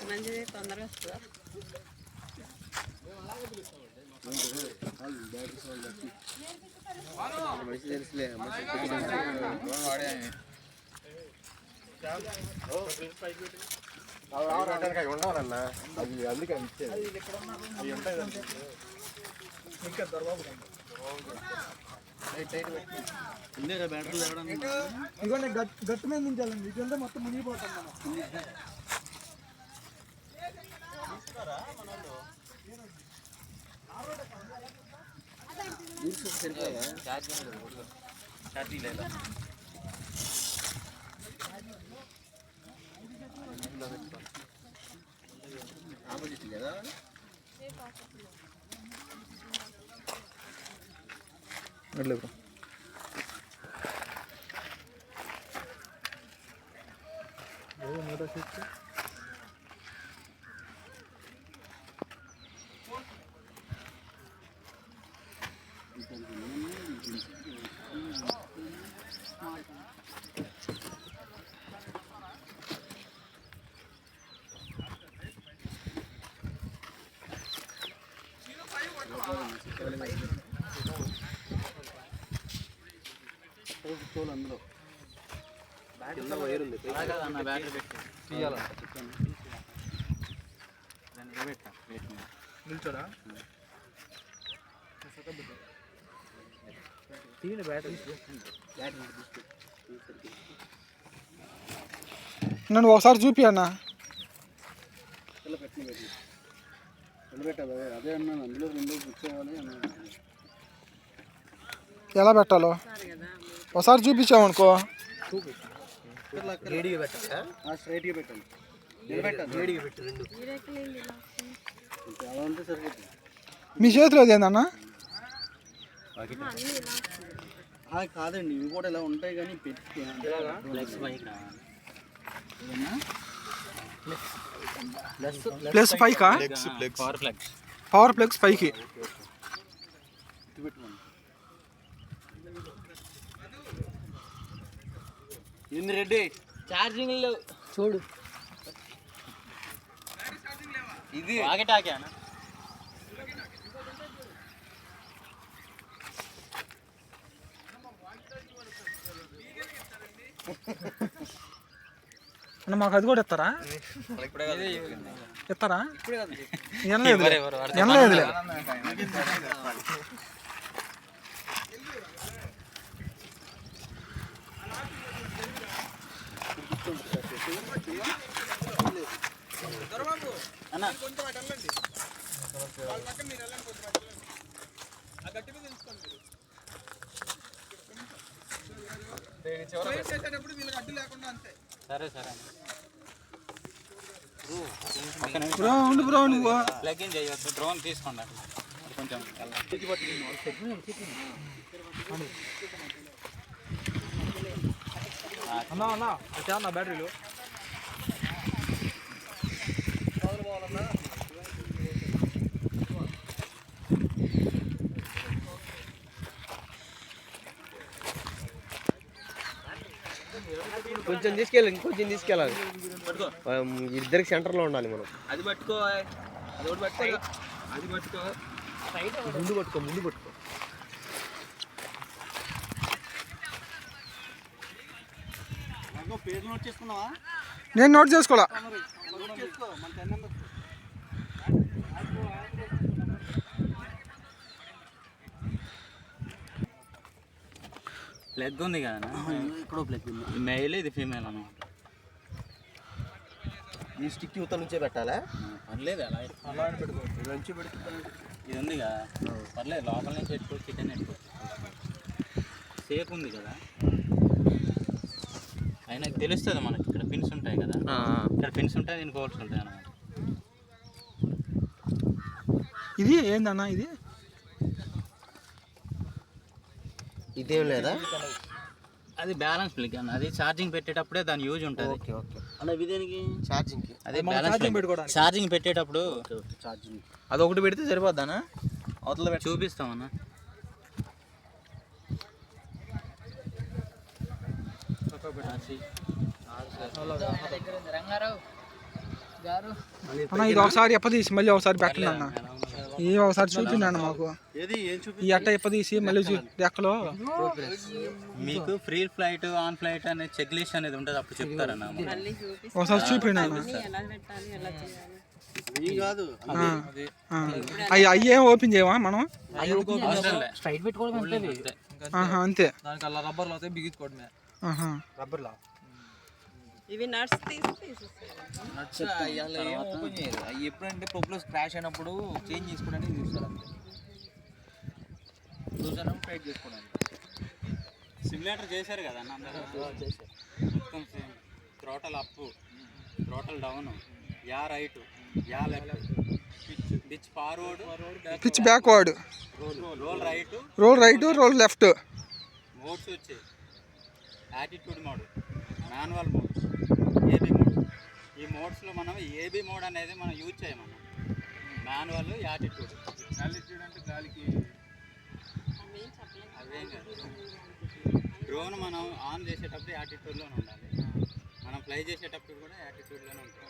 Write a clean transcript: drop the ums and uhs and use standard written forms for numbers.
మంచిది తొందరగా వస్తుందా ఉండాలన్నా అది అందుకే అవి ఉంటాయి ఇదిగోండి గట్టు మీద నుంచాలండి ఇదంతా మొత్తం మునిగిపోతాం ఆపోజిట్ కదా అట్లే బ్రో అందులో కింద వైర్ ఉంది బ్యాటరీ పెట్టి నిల్చోడా నన్ను ఒకసారి చూపి అన్న అదే అన్నాను అందులో రెండు కూర్చోవాలి ఎలా పెట్టాలో ఒకసారి చూపించామనుకో స్ట్రైట్గా పెట్టాలి మీ చేతిలో ఏందన్నా కాదండి ఇవి కూడా ఇలా ఉంటాయి కానీ పెట్టి ప్లస్ పైకా పవర్ ప్లగ్స్ పైకి ఏంది రెడ్డి ఛార్జింగ్ చూడు ఇది ఆగటాకే అన్న అన్న మాకు అది కూడా ఇస్తారా ఇస్తారా ఎనలేదులే సరే సరే బ్రో ఉండు బ్రో నువ్వు ప్లగ్ ఇన్ చేయొచ్చు డ్రోన్ తీసుకోండి కొంచెం అన్నా అన్నా అన్నా బ్యాటరీలు కొంచెం తీసుకెళ్ళి ఇంకొంచెం తీసుకెళ్ళాలి ఇద్దరికి సెంటర్లో ఉండాలి మనం అది పట్టుకో అది పట్టుకో అది పట్టుకో ముందు పట్టుకో ముందు పట్టుకో పేరు నోట్ చేసుకున్నావా నేను నోట్ చేసుకోవాలా ప్లగ్ ఉంది కదా ఇక్కడ ప్లగ్ ఉంది మెయిల్ ఇది ఫీమేల్ అన్నమాట ఈ స్టిక్ యువత నుంచే పెట్టాలా పర్లేదు అలా నుంచి ఇది ఉంది కదా పర్లేదు లోపల నుంచి పెట్టుకోవచ్చు కిచెన్ పెట్టుకోవచ్చు సేఫ్ ఉంది కదా అయినా తెలుస్తుంది మనకి ఇక్కడ పిన్స్ ఉంటాయి కదా ఇక్కడ పిన్స్ ఉంటాయి దీనికి హోల్స్ ఉంటాయి అన్నమాట ఇది ఏందన్నా ఇది ఇదేం లేదా అది బ్యాలెన్స్ ప్లగ్ అన్న అది ఛార్జింగ్ పెట్టేటప్పుడే దాని యూజ్ ఉంటుంది ఓకే ఓకే అన్న ఇది దేనికి ఛార్జింగ్కి అదే బ్యాలెన్స్ ఛార్జింగ్ పెట్టేటప్పుడు ఛార్జింగ్ అది ఒకటి పెడితే సరిపోద్దానా అవతల చూపిస్తామన్నా అన్న ఇది ఒకసారి ఎప్పదీసి మళ్ళీ ఒకసారి పెట్టండి అన్న. ఈ ఒకసారి చూపిండి అన్న మాకు ఈ అట్ట ఎప్పదీసి మళ్ళీ ఎక్కలో మీకు ఫ్రీ ఫ్లైట్ ఆన్ ఫ్లైట్ అనే చెక్ లిస్ట్ అనేది ఉంటుంది, అప్పుడు చెప్తారన్న. మళ్ళీ చూపిస్తాను ఒకసారి చూపిండి అన్న. ఎలా పెట్టాలి ఎలా చేయాలి. అయ్యేం ఓపెన్ చేయవా మనం? స్ట్రైట్ పెట్టుకోవడం అంతే. దానికి అలా రబ్బర్లు అవుతాయి, బిగించుకోవడమే. రబ్బర్లా ఇవి నట్స్ తీసేస్తాయి. నట్స్ అయ్యాలి ఏం ఓపెన్ చేయరు. అవి ఎప్పుడంటే ప్రొపెల్లర్ క్రాష్ అయినప్పుడు చేంజ్ చేసుకోవడానికి చూస్తారు అంతే. రోజు టైట్ చేసుకోవడానికి సిమ్యులేటర్ చేశారు కదా అన్న అందరూ. మొత్తం same. Throttle up, throttle down, yaw right, yaw left, pitch forward, pitch backward, roll right, roll left. Modes వచ్చాయి. Attitude mode, manual mode, AB mode. ఈ మోడ్స్లో మనం ఏబీ మోడ్ అనేది మనం యూజ్ చేయము. Manual, attitude. యాటిట్యూడ్ అంటే గాలికి అవేం కాదు. డ్రోన్ మనం ఆన్ చేసేటప్పుడు యాటిట్యూడ్లోనే ఉండాలి, మనం ఫ్లై చేసేటప్పుడు కూడా యాటిట్యూడ్లోనే ఉంటాం.